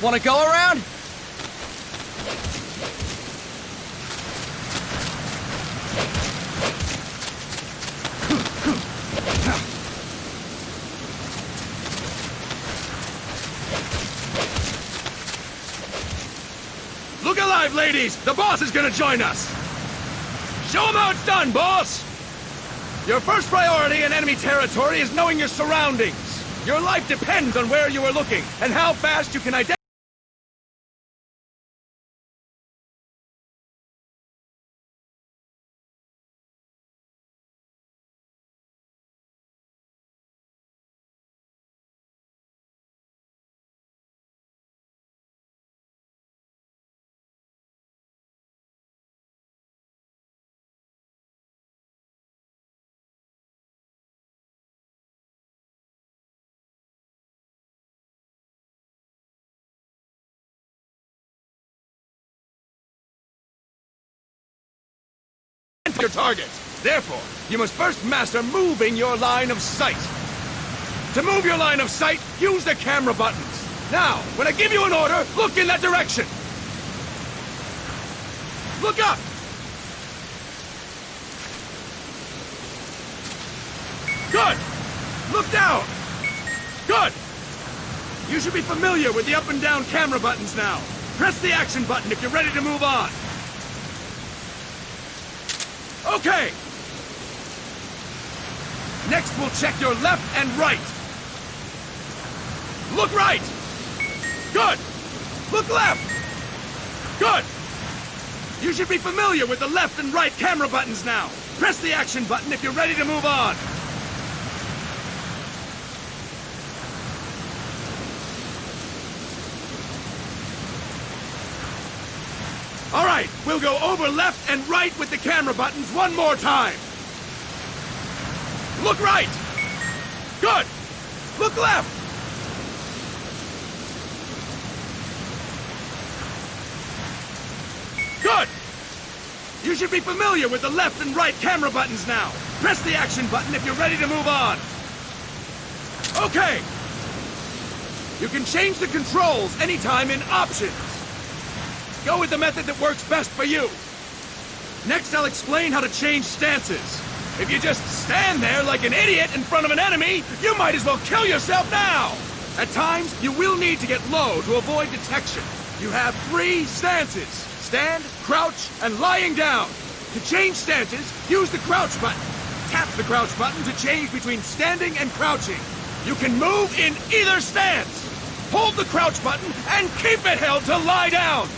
Want to go around? Look alive, ladies! The boss is gonna join us! Show him how it's done, boss! Your first priority in enemy territory is knowing your surroundings. Your life depends on where you are looking, and how fast you can identify your target. Therefore, you must first master moving your line of sight. To move your line of sight, use the camera buttons. Now, when I give you an order, look in that direction. Look up! Good! Look down! Good! You should be familiar with the up and down camera buttons now. Press the action button if you're ready to move on. Okay! Next, we'll check your left and right. Look right! Good! Look left! Good! You should be familiar with the left and right camera buttons now. Press the action button if you're ready to move on. All right, we'll go over left and right with the camera buttons one more time. Look right. Good. Look left. Good. You should be familiar with the left and right camera buttons now. Press the action button if you're ready to move on. Okay. You can change the controls anytime in Options. Go with the method that works best for you. Next, I'll explain how to change stances. If you just stand there like an idiot in front of an enemy, you might as well kill yourself now! At times, you will need to get low to avoid detection. You have 3 stances: stand, crouch, and lying down. To change stances, use the crouch button. Tap the crouch button to change between standing and crouching. You can move in either stance. Hold the crouch button and keep it held to lie down.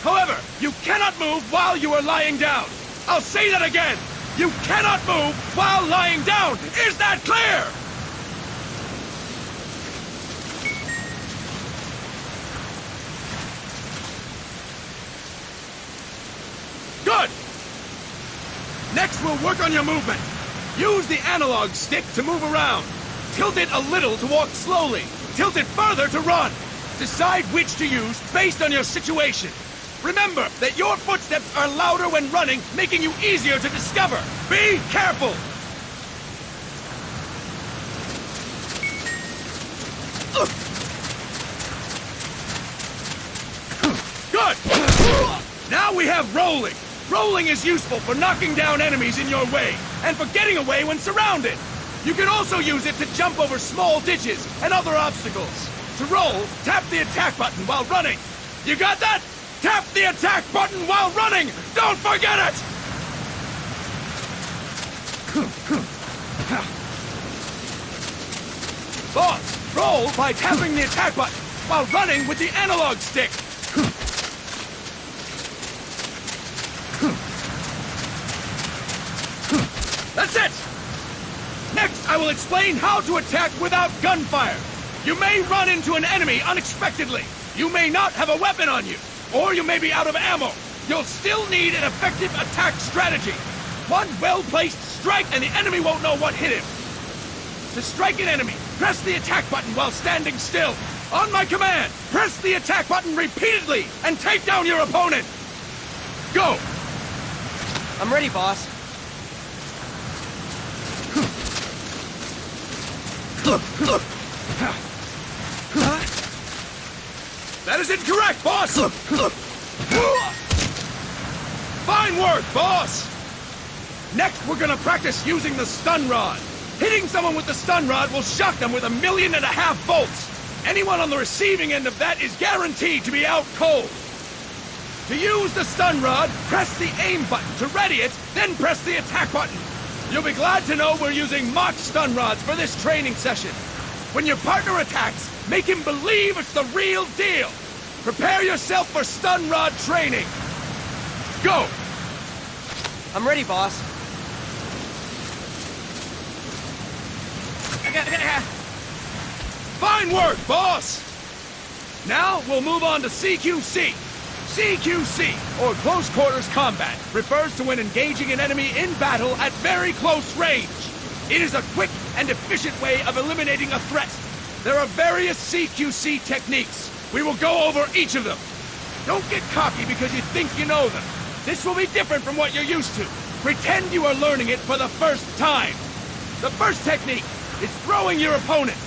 However, you cannot move while you are lying down. I'll say that again. You cannot move while lying down. Is that clear? Good. Next, we'll work on your movement. Use the analog stick to move around. Tilt it a little to walk slowly. Tilt it further to run. Decide which to use based on your situation. Remember that your footsteps are louder when running, making you easier to discover. Be careful! Good! Now we have rolling. Rolling is useful for knocking down enemies in your way, and for getting away when surrounded. You can also use it to jump over small ditches and other obstacles. To roll, tap the attack button while running. You got that? Tap the attack button while running! Don't forget it! Boss, roll by tapping the attack button while running with the analog stick. That's it! Next, I will explain how to attack without gunfire. You may run into an enemy unexpectedly. You may not have a weapon on you. Or you may be out of ammo. You'll still need an effective attack strategy. One well-placed strike and the enemy won't know what hit him. To strike an enemy, press the attack button while standing still. On my command, press the attack button repeatedly and take down your opponent. Go! I'm ready, boss. That is incorrect, boss! Fine work, boss! Next, we're gonna practice using the stun rod. Hitting someone with the stun rod will shock them with 1.5 million volts. Anyone on the receiving end of that is guaranteed to be out cold. To use the stun rod, press the aim button to ready it, then press the attack button. You'll be glad to know we're using mock stun rods for this training session. When your partner attacks, make him believe it's the real deal. Prepare yourself for stun rod training. Go! I'm ready, boss. Fine work, boss! Now, we'll move on to CQC. CQC, or Close Quarters Combat, refers to when engaging an enemy in battle at very close range. It is a quick and efficient way of eliminating a threat. There are various CQC techniques. We will go over each of them. Don't get cocky because you think you know them. This will be different from what you're used to. Pretend you are learning it for the first time. The first technique is throwing your opponent.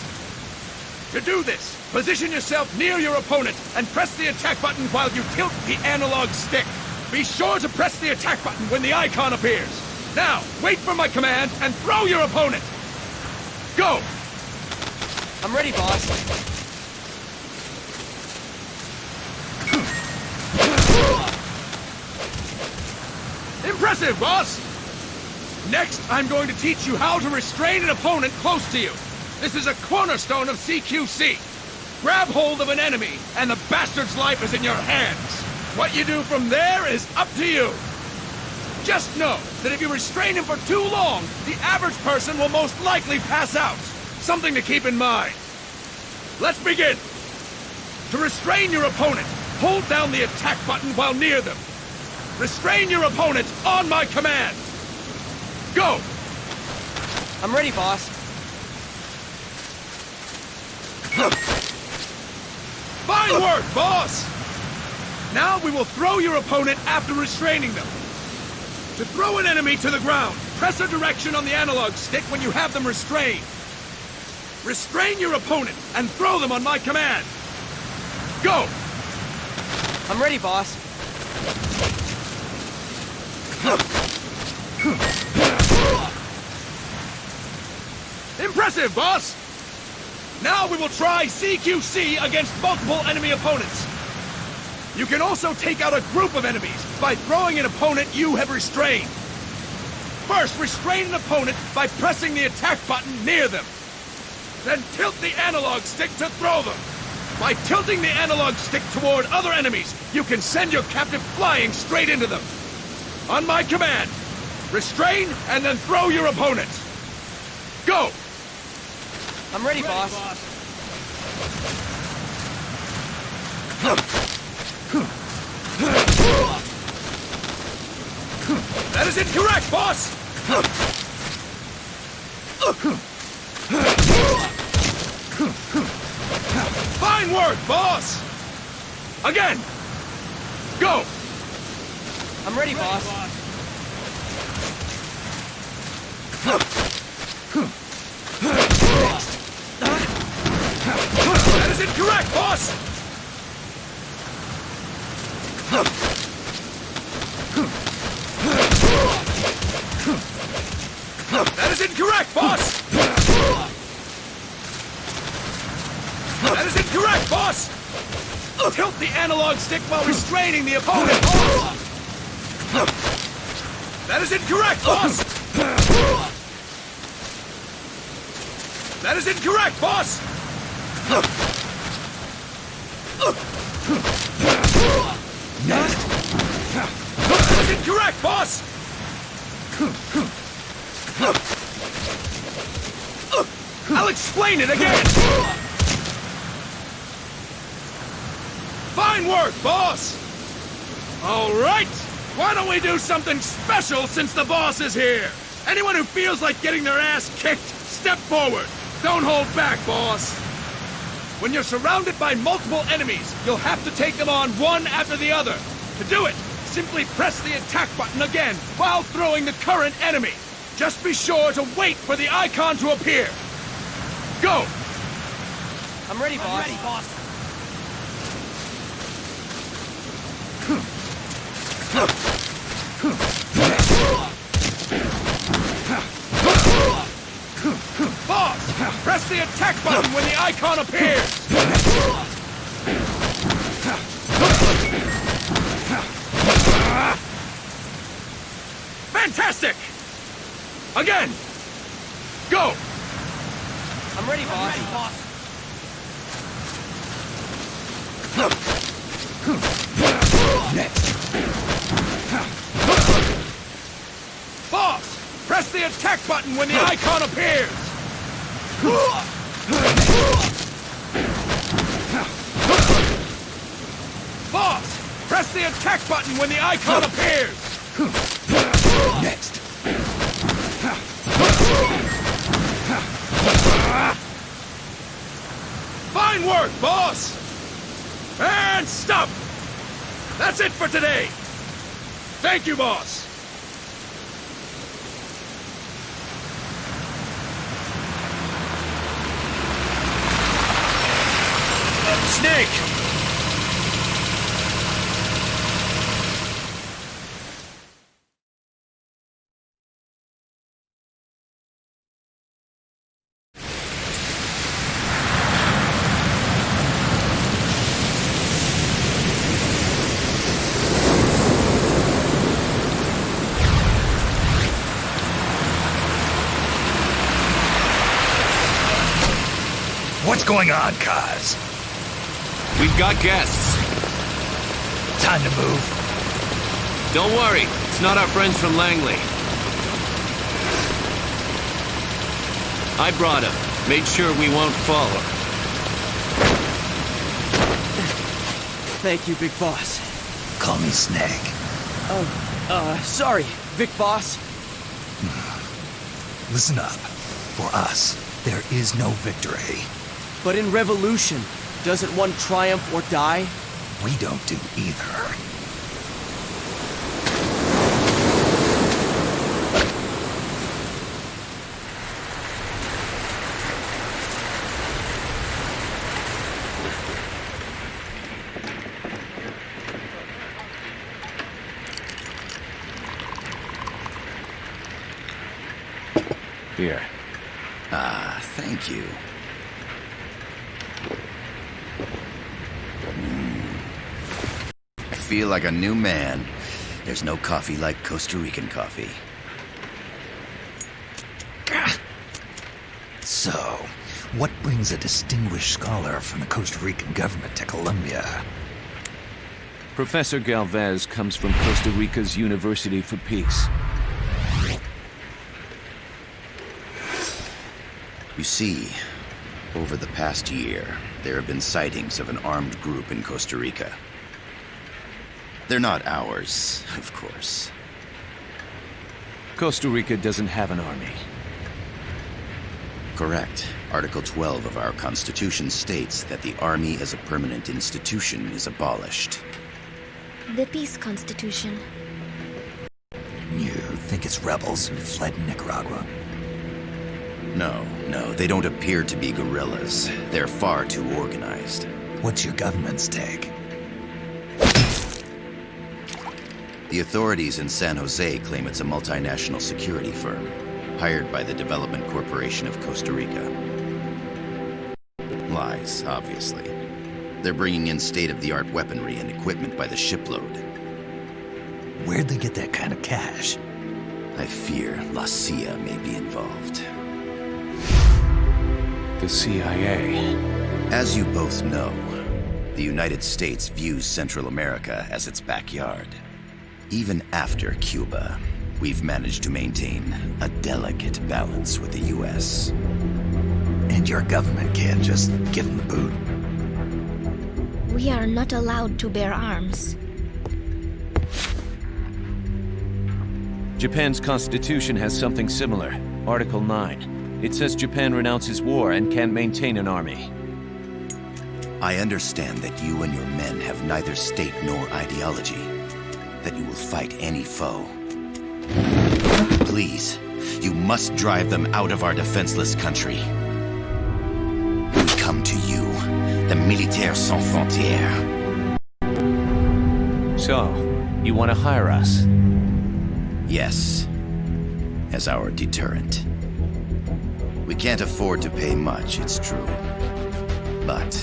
To do this, position yourself near your opponent and press the attack button while you tilt the analog stick. Be sure to press the attack button when the icon appears. Now, wait for my command and throw your opponent. Go! I'm ready, boss. Impressive, boss! Next, I'm going to teach you how to restrain an opponent close to you. This is a cornerstone of CQC. Grab hold of an enemy, and the bastard's life is in your hands. What you do from there is up to you. Just know that if you restrain him for too long, the average person will most likely pass out. Something to keep in mind. Let's begin. To restrain your opponent, hold down the attack button while near them. Restrain your opponent on my command. Go! I'm ready, boss. Fine work, boss! Now we will throw your opponent after restraining them. To throw an enemy to the ground, press a direction on the analog stick when you have them restrained. Restrain your opponent and throw them on my command. Go! I'm ready, boss. Impressive, boss! Now we will try CQC against multiple enemy opponents. You can also take out a group of enemies by throwing an opponent you have restrained. First, restrain an opponent by pressing the attack button near them. Then tilt the analog stick to throw them. By tilting the analog stick toward other enemies, you can send your captive flying straight into them. On my command, restrain and then throw your opponent. Go! I'm ready, boss. That is incorrect, boss! Fine work, boss! Again! Go! I'm ready, boss. That is incorrect, boss! That is incorrect, boss! That is incorrect, boss! Tilt the analog stick while restraining the opponent, boss! That is incorrect, boss! That is incorrect, boss! Next! That is incorrect, boss! I'll explain it again! Fine work, boss! All right! Why don't we do something special since the boss is here? Anyone who feels like getting their ass kicked, step forward! Don't hold back, boss! When you're surrounded by multiple enemies, you'll have to take them on one after the other. To do it, simply press the attack button again while throwing the current enemy. Just be sure to wait for the icon to appear. Go! I'm ready, boss. icon appears! Fantastic! Again! Go! I'm ready, boss. Next. Boss! Press the attack button when the icon appears! Boss! Press the attack button when the icon appears! Next. Fine work, boss! And stop! That's it for today! Thank you, boss! Snake! What's going on, Kaz? We've got guests. Time to move. Don't worry, it's not our friends from Langley. I brought him. Made sure we won't fall. Thank you, Big Boss. Call me Snake. Sorry, Vic Boss. Listen up. For us, there is no victory. But in revolution, doesn't one triumph or die? We don't do either. Here. Ah, thank you. I feel like a new man. There's no coffee like Costa Rican coffee. So, what brings a distinguished scholar from the Costa Rican government to Colombia? Professor Galvez comes from Costa Rica's University for Peace. You see, over the past year, there have been sightings of an armed group in Costa Rica. They're not ours, of course. Costa Rica doesn't have an army. Correct. Article 12 of our Constitution states that the Army as a permanent institution is abolished. The Peace Constitution. You think it's rebels who fled Nicaragua? No, they don't appear to be guerrillas. They're far too organized. What's your government's take? The authorities in San Jose claim it's a multinational security firm, hired by the Development Corporation of Costa Rica. Lies, obviously. They're bringing in state-of-the-art weaponry and equipment by the shipload. Where'd they get that kind of cash? I fear La CIA may be involved. The CIA. As you both know, the United States views Central America as its backyard. Even after Cuba, we've managed to maintain a delicate balance with the U.S. And your government can't just give them the boot? We are not allowed to bear arms. Japan's constitution has something similar. Article 9. It says Japan renounces war and can't maintain an army. I understand that you and your men have neither state nor ideology. That you will fight any foe. Please, you must drive them out of our defenseless country. We come to you, the Militaires Sans Frontières. So, you want to hire us? Yes, as our deterrent. We can't afford to pay much, it's true. But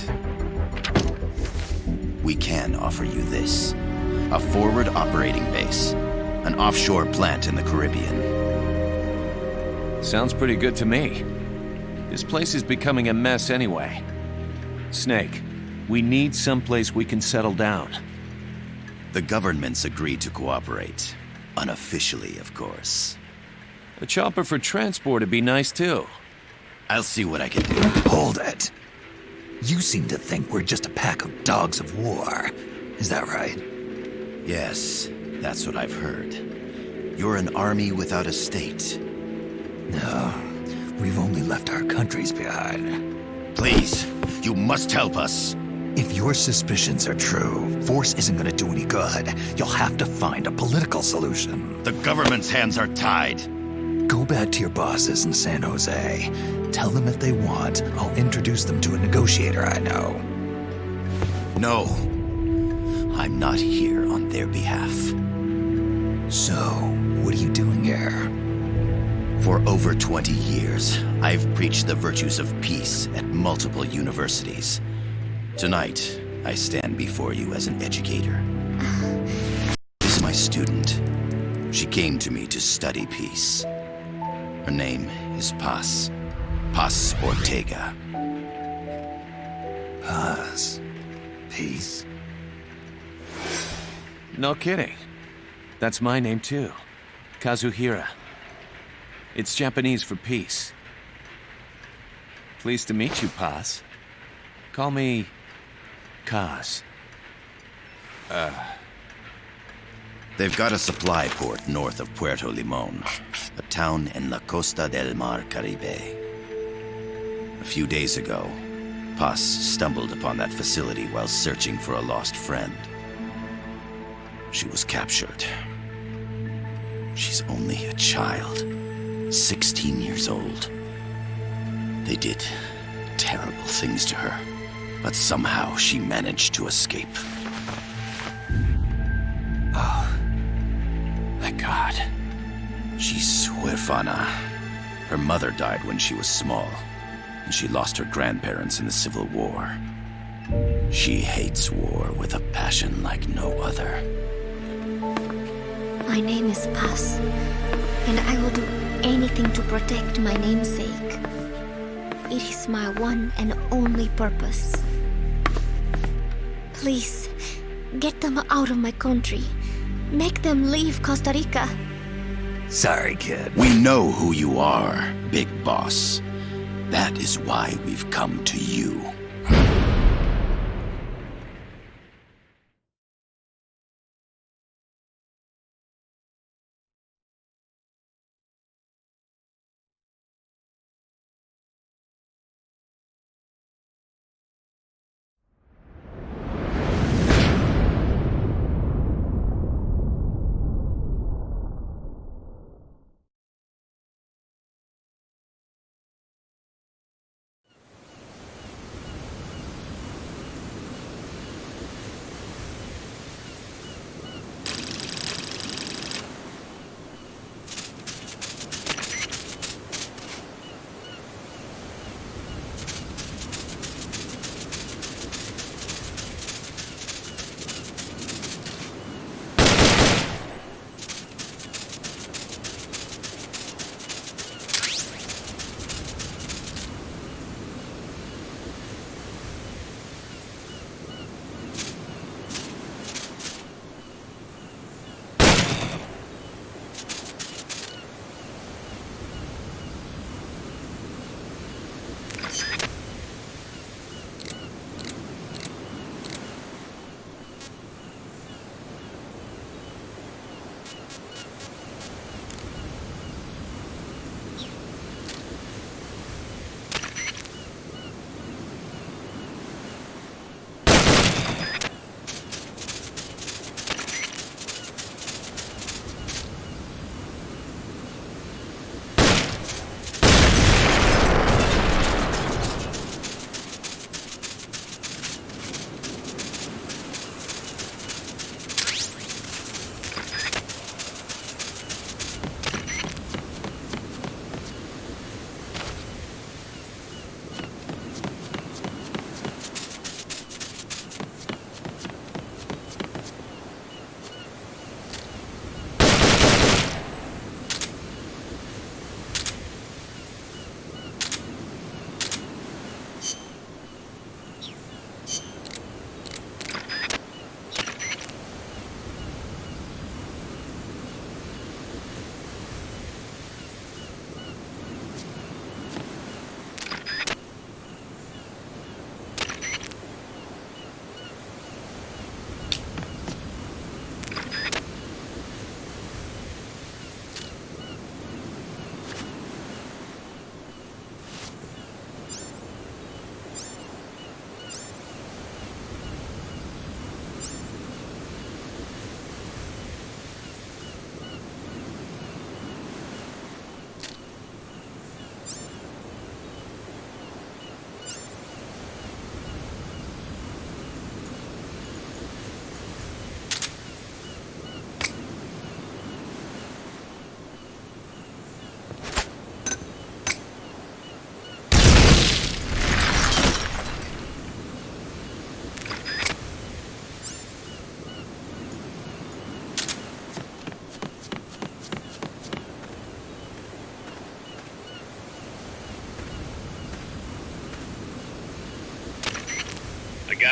we can offer you this. A forward operating base. An offshore plant in the Caribbean. Sounds pretty good to me. This place is becoming a mess anyway. Snake, we need someplace we can settle down. The governments agreed to cooperate. Unofficially, of course. A chopper for transport would be nice too. I'll see what I can do. Hold it. You seem to think we're just a pack of dogs of war. Is that right? Yes, that's what I've heard. You're an army without a state. No, we've only left our countries behind. Please, you must help us. If your suspicions are true, force isn't going to do any good. You'll have to find a political solution. The government's hands are tied. Go back to your bosses in San Jose. Tell them if they want, I'll introduce them to a negotiator I know. No. I'm not here on their behalf. So, what are you doing here? For over 20 years, I've preached the virtues of peace at multiple universities. Tonight, I stand before you as an educator. This is my student. She came to me to study peace. Her name is Paz. Paz Ortega. Paz. Peace. No kidding. That's my name too. Kazuhira. It's Japanese for peace. Pleased to meet you, Paz. Call me Kaz. They've got a supply port north of Puerto Limon, a town in la Costa del Mar Caribe. A few days ago, Paz stumbled upon that facility while searching for a lost friend. She was captured. She's only a child, 16 years old. They did terrible things to her, but somehow she managed to escape. Thank God. She's huérfana. Her mother died when she was small, and she lost her grandparents in the Civil War. She hates war with a passion like no other. My name is Paz, and I will do anything to protect my namesake. It is my one and only purpose. Please, get them out of my country. Make them leave Costa Rica. Sorry, kid. We know who you are, Big Boss. That is why we've come to you.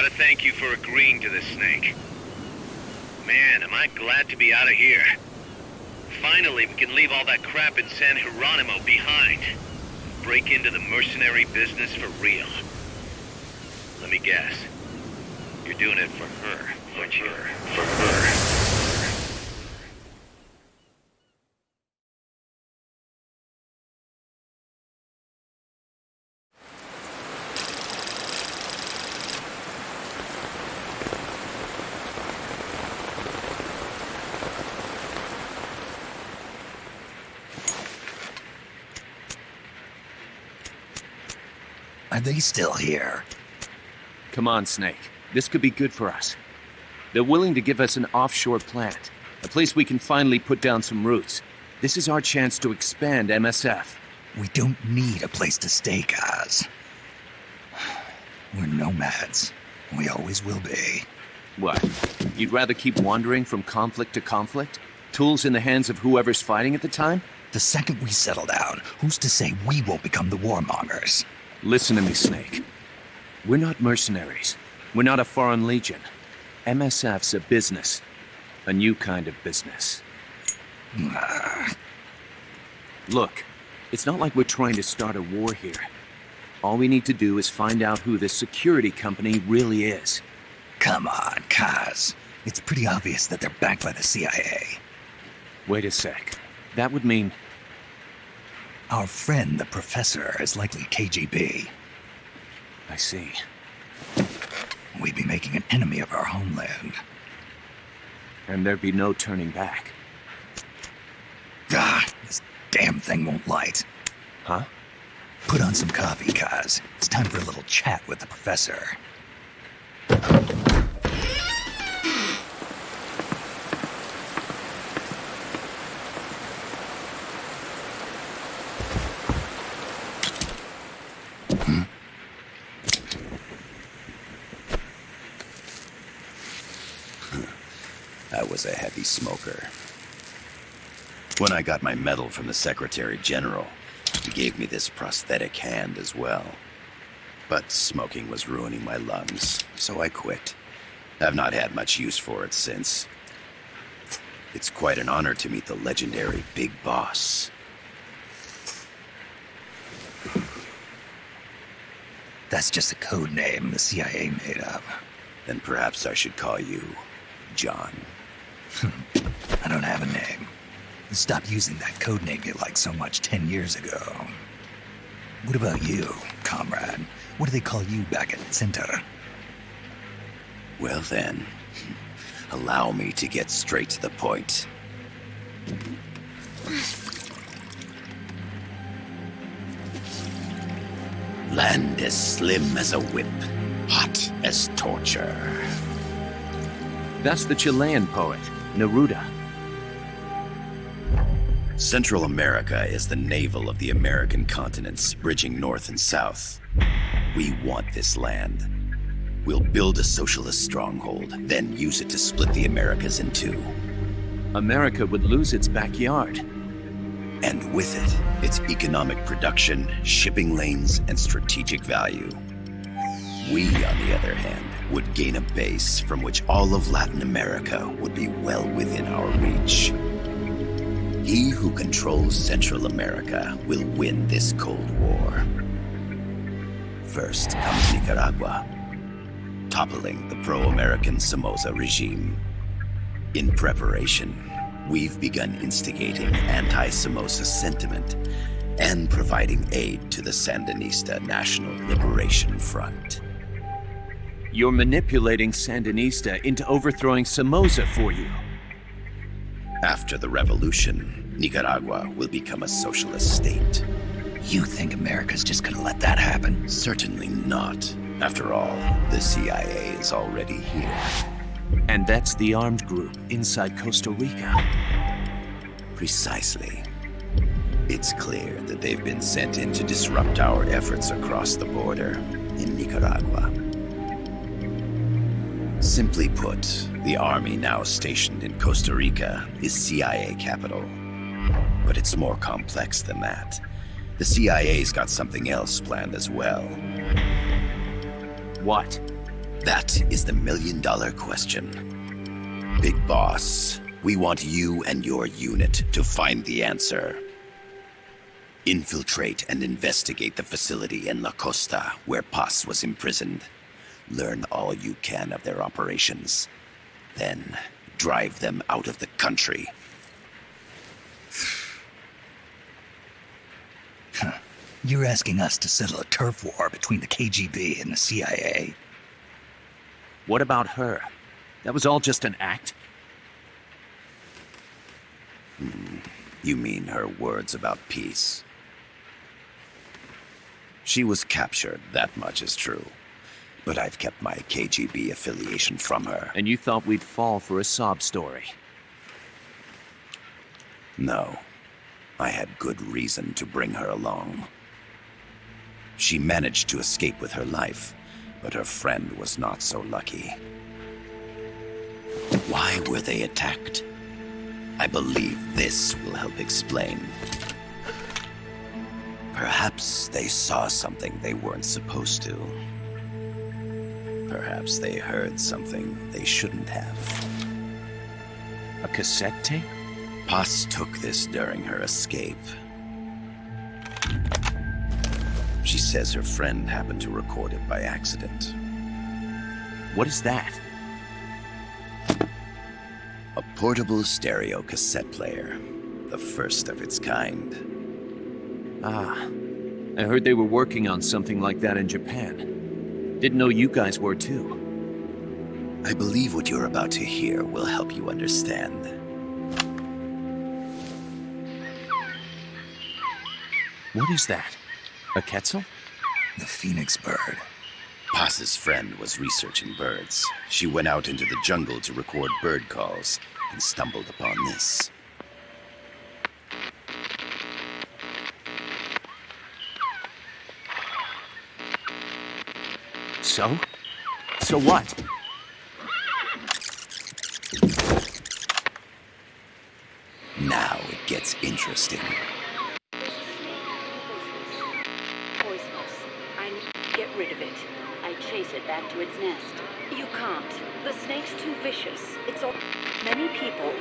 gotta thank you for agreeing to this, Snake. Man, am I glad to be out of here. Finally, we can leave all that crap in San Geronimo behind. Break into the mercenary business for real. Let me guess. You're doing it for her, aren't you? For her. Are they still here? Come on, Snake. This could be good for us. They're willing to give us an offshore plant, a place we can finally put down some roots. This is our chance to expand MSF. We don't need a place to stay, Kaz. We're nomads. We always will be. What? You'd rather keep wandering from conflict to conflict? Tools in the hands of whoever's fighting at the time? The second we settle down, who's to say we won't become the warmongers? Listen to me, Snake. We're not mercenaries. We're not a foreign legion. MSF's a business. A new kind of business. Look, it's not like we're trying to start a war here. All we need to do is find out who this security company really is. Come on, Kaz. It's pretty obvious that they're backed by the CIA. Wait a sec. That would mean... Our friend, the professor, is likely KGB. I see. We'd be making an enemy of our homeland. And there'd be no turning back. This damn thing won't light. Huh? Put on some coffee, Kaz. It's time for a little chat with the professor. I was a heavy smoker. When I got my medal from the Secretary General, he gave me this prosthetic hand as well. But smoking was ruining my lungs, so I quit. I've not had much use for it since. It's quite an honor to meet the legendary Big Boss. That's just a code name the CIA made up. Then perhaps I should call you John. I don't have a name. Stop using that code name you liked so much 10 years ago. What about you, comrade? What do they call you back at Center? Well then, allow me to get straight to the point. Land as slim as a whip, hot as torture. That's the Chilean poet, Neruda. Central America is the navel of the American continents, bridging north and south. We want this land. We'll build a socialist stronghold, then use it to split the Americas in two. America would lose its backyard. And with it, its economic production, shipping lanes, and strategic value. We, on the other hand, would gain a base from which all of Latin America would be well within our reach. He who controls Central America will win this Cold War. First comes Nicaragua, toppling the pro-American Somoza regime. In preparation, we've begun instigating anti-Somoza sentiment and providing aid to the Sandinista National Liberation Front. You're manipulating Sandinista into overthrowing Somoza for you. After the revolution, Nicaragua will become a socialist state. You think America's just gonna let that happen? Certainly not. After all, the CIA is already here. And that's the armed group inside Costa Rica. Precisely. It's clear that they've been sent in to disrupt our efforts across the border in Nicaragua. Simply put, the army now stationed in Costa Rica is CIA capital. But it's more complex than that. The CIA's got something else planned as well. What? That is the million-dollar question. Big Boss, we want you and your unit to find the answer. Infiltrate and investigate the facility in La Costa where Paz was imprisoned. Learn all you can of their operations. Then, drive them out of the country. You're asking us to settle a turf war between the KGB and the CIA? What about her? That was all just an act? You mean her words about peace? She was captured, that much is true. But I've kept my KGB affiliation from her. And you thought we'd fall for a sob story? No. I had good reason to bring her along. She managed to escape with her life, but her friend was not so lucky. Why were they attacked? I believe this will help explain. Perhaps they saw something they weren't supposed to. Perhaps they heard something they shouldn't have. A cassette tape? Paz took this during her escape. She says her friend happened to record it by accident. What is that? A portable stereo cassette player. The first of its kind. Ah, I heard they were working on something like that in Japan. Didn't know you guys were too. I believe what you're about to hear will help you understand. What is that? A Quetzal? The phoenix bird. Paz's friend was researching birds. She went out into the jungle to record bird calls and stumbled upon this. So? So what? Now it gets interesting. Poisonous. I need to get rid of it. I chase it back to its nest. You can't. The snake's too vicious. It's all... Many people.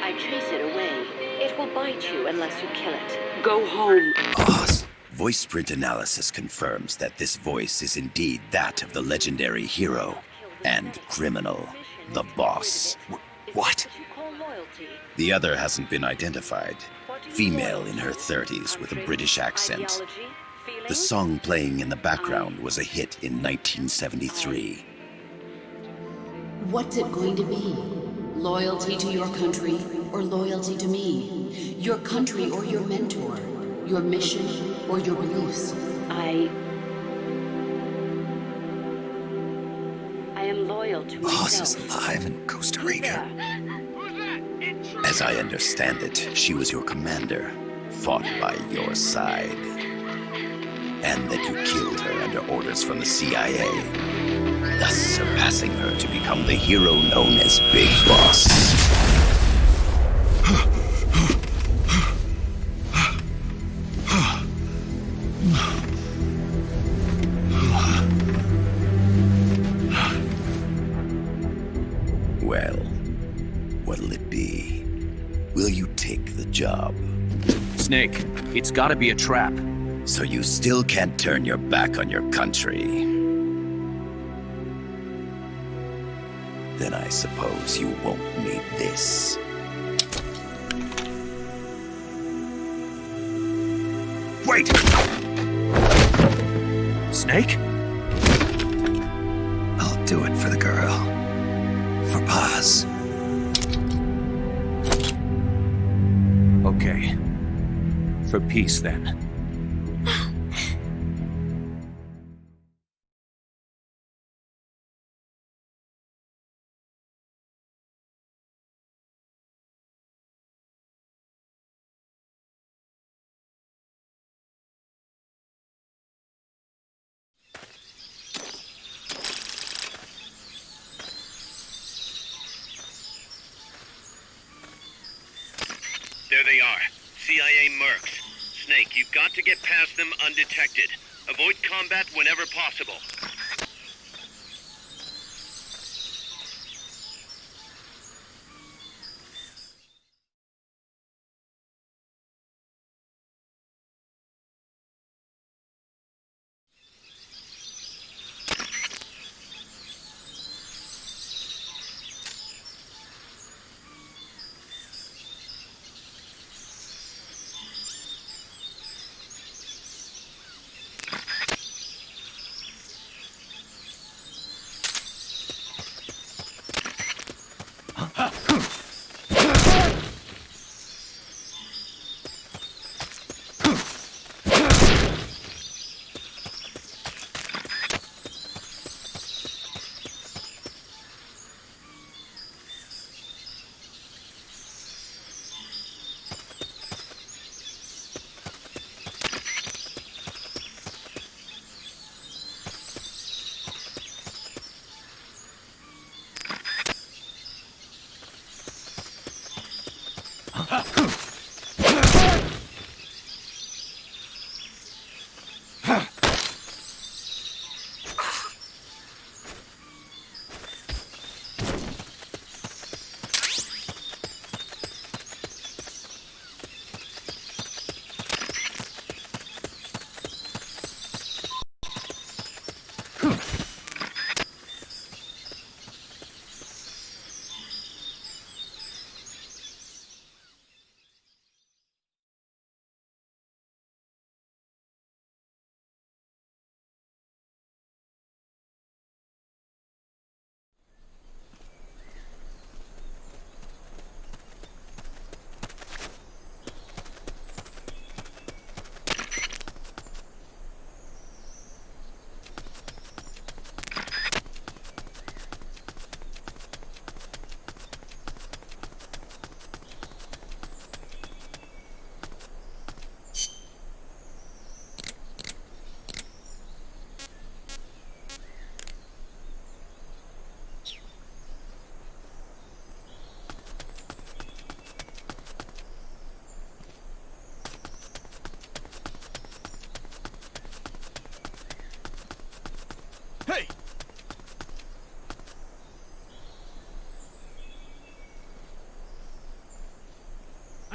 I chase it away. It will bite you unless you kill it. Go home. Boss. Voice print analysis confirms that this voice is indeed that of the legendary hero and criminal, the Boss. What? The other hasn't been identified. Female in her 30s with a British accent. The song playing in the background was a hit in 1973. What's it going to be? Loyalty to your country or loyalty to me? Your country or your mentor? Your mission or your beliefs? I am loyal to Boss myself. is alive in Costa Rica. As I understand it, she was your commander, fought by your side. And that you killed her under orders from the CIA, thus surpassing her to become the hero known as Big Boss. Well, what'll it be? Will you take the job? Snake, it's gotta be a trap. So you still can't turn your back on your country? Then I suppose you won't need this. Wait! Snake? I'll do it for the girl. For Paz. Okay. For peace, then. There they are. CIA mercs. Snake, you've got to get past them undetected. Avoid combat whenever possible.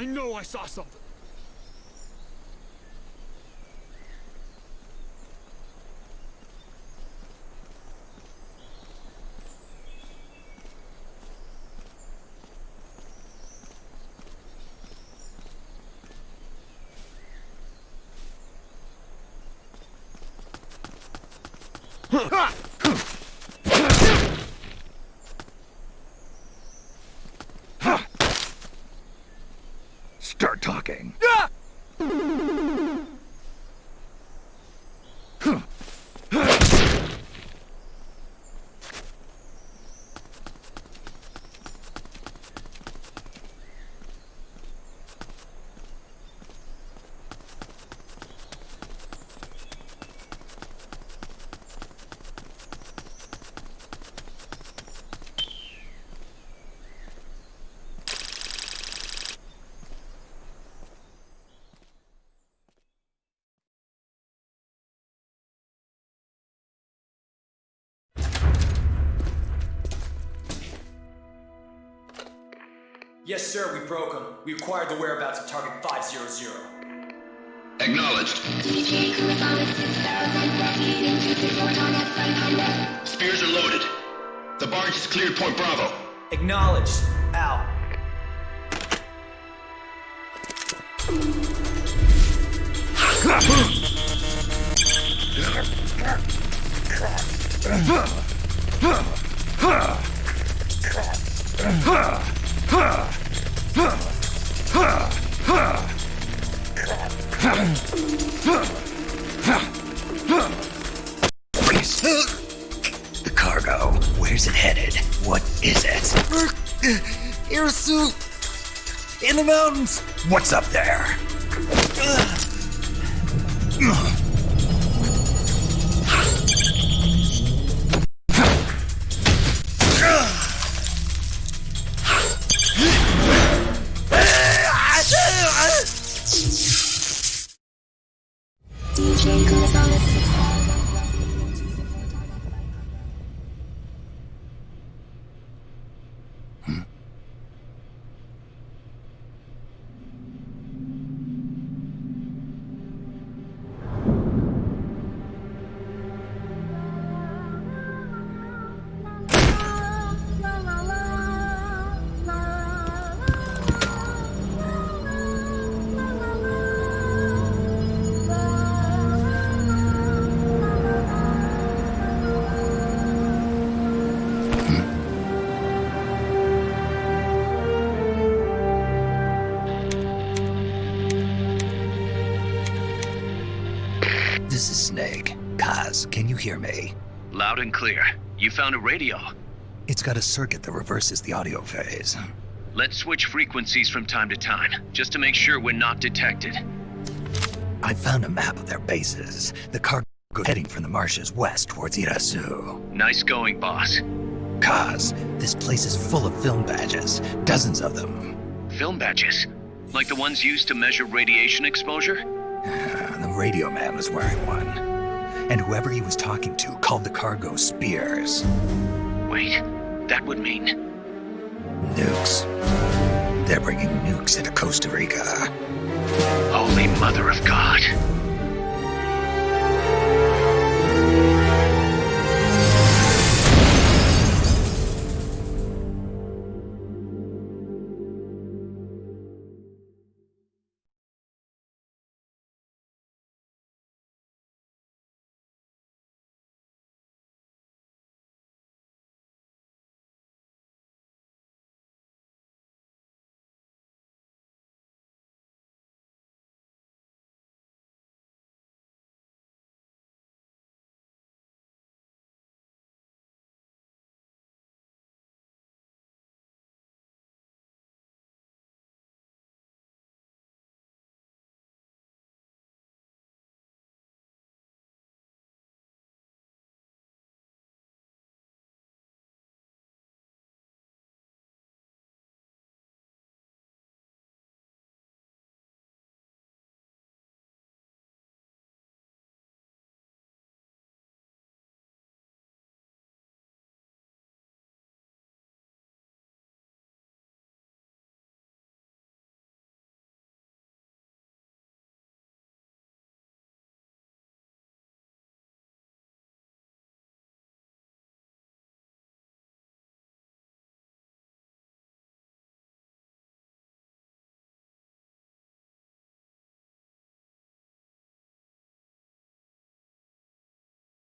I know I saw something. Start talking. Yes, sir, we broke them. We acquired the whereabouts of target 500. Acknowledged. Spears are loaded. The barge has cleared Point Bravo. Acknowledged. Out. The cargo. Where's it headed? What is it? Air suit! In the mountains! What's up there? DJ Gonzalez. This is Snake. Kaz, can you hear me? Loud and clear. You found a radio. It's got a circuit that reverses the audio phase. Let's switch frequencies from time to time, just to make sure we're not detected. I found a map of their bases. The cargo heading from the marshes west towards Irasu. Nice going, boss. Kaz, this place is full of film badges. Dozens of them. Film badges? Like the ones used to measure radiation exposure? The radio man was wearing one. And whoever he was talking to called the cargo spears. Wait, that would mean... Nukes. They're bringing nukes into Costa Rica. Holy Mother of God.